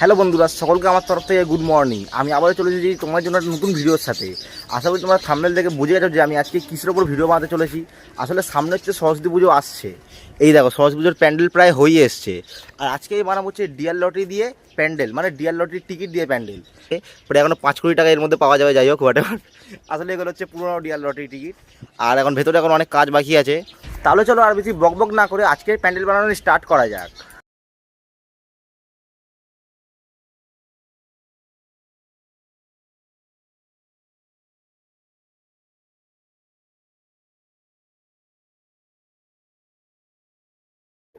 Hello বন্ধুরা, সকলকে আমার তরফ থেকে গুড মর্নিং। আমি আবারও চলে এসেছি তোমার জন্য একটা নতুন ভিডিওর সাথে। আশা করি তোমরা থাম্বনেল দেখে বুঝে গেছো যে আমি আজকে কিসের ওপর ভিডিও বানাতে চলেছি। আসলে সামনে হচ্ছে সরস্বতী পুজো আসছে। এই দেখো, সরস্বতী পুজোর প্যান্ডেল প্রায় হয়ে এসছে। আর আজকে বানাবো হচ্ছে ডিয়ার লটারি দিয়ে প্যান্ডেল, মানে ডিয়ার লটারির টিকিট দিয়ে প্যান্ডেল। প্রায় এখনো 5 কোটি টাকা এর মধ্যে পাওয়া যাবে, যাই হোক হোয়াটএভার। আসলে এগুলো হচ্ছে পুরোনো ডিয়ার লটারি টিকিট। আর এখন ভেতরে এখন অনেক কাজ বাকি আছে। তাহলে চলো আর বেশি বকবক না করে আজকের প্যান্ডেল বানানো স্টার্ট করা যাক।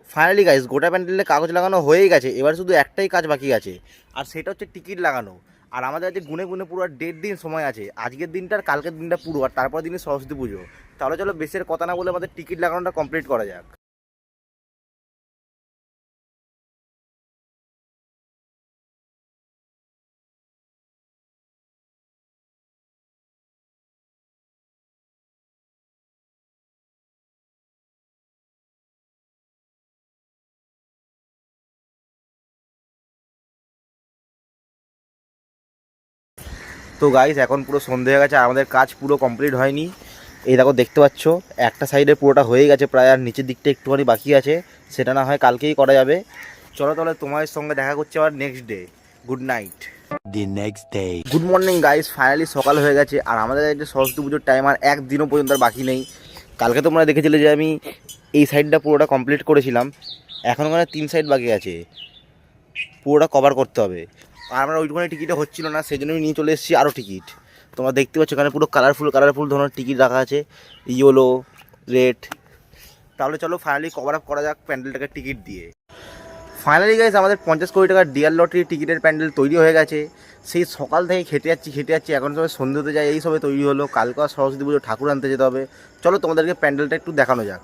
ফাইনালি গাইস, গোটা প্যান্ডেলে কাগজ লাগানো হয়েই গেছে। এবার শুধু একটাই কাজ বাকি আছে, আর সেটা হচ্ছে টিকিট লাগানো। আর আমাদের আজকে গুনে গুনে পুরো 1.5 দিন সময় আছে। আজকের দিনটা আর কালকের দিনটা পুরো, আর তারপর দিনে সরস্বতী পুজো। তাহলে চলো বেশের কথা না বলে আমাদের টিকিট লাগানোটা কমপ্লিট করা যাক। তো গাইস, এখন পুরো সন্ধে হয়ে গেছে, আর আমাদের কাজ পুরো কমপ্লিট হয়নি। এই দেখো, দেখতে পাচ্ছ একটা সাইডে পুরোটা হয়ে গেছে প্রায়, আর নিচের দিকটা একটুখানি বাকি আছে। সেটা না হয় কালকেই করা যাবে। চলো তাহলে তোমার সঙ্গে দেখা করছে আবার next day. Good night. The next day. Good morning guys, finally সকাল হয়ে গেছে। আর আমাদের এই যে সরস্বতী পুজোর টাইম আর একদিনও পর্যন্ত আর বাকি নেই। কালকে তোমরা দেখেছিলে যে আমি এই সাইডটা পুরোটা কমপ্লিট করেছিলাম। এখন ওখানে 3 সাইড বাকি আছে, পুরোটা কভার করতে হবে। আর আমরা ওইটুখানি টিকিটে হচ্ছিল না, সেই জন্যই নিয়ে চলে এসেছি আরও টিকিট। তোমরা দেখতে পাচ্ছ এখানে পুরো কালারফুল কালারফুল ধরনের টিকিট রাখা আছে, ইয়েলো, রেড। তাহলে চলো ফাইনালি কভার আপ করা যাক প্যান্ডেলটাকে টিকিট দিয়ে। ফাইনালি গাইস, আমাদের 50 কোটি টাকার ডিয়ার লটারি টিকিটের প্যান্ডেল তৈরি হয়ে গেছে। সেই সকাল থেকে খেটে যাচ্ছি, এখন সবাই সন্ধ্যে হতে যায়, এই সবে তৈরি হলো। কালকে সরস্বতী পুজো ঠাকুর আনতে যেতে হবে। চলো তোমাদেরকে প্যান্ডেলটা একটু দেখানো যাক।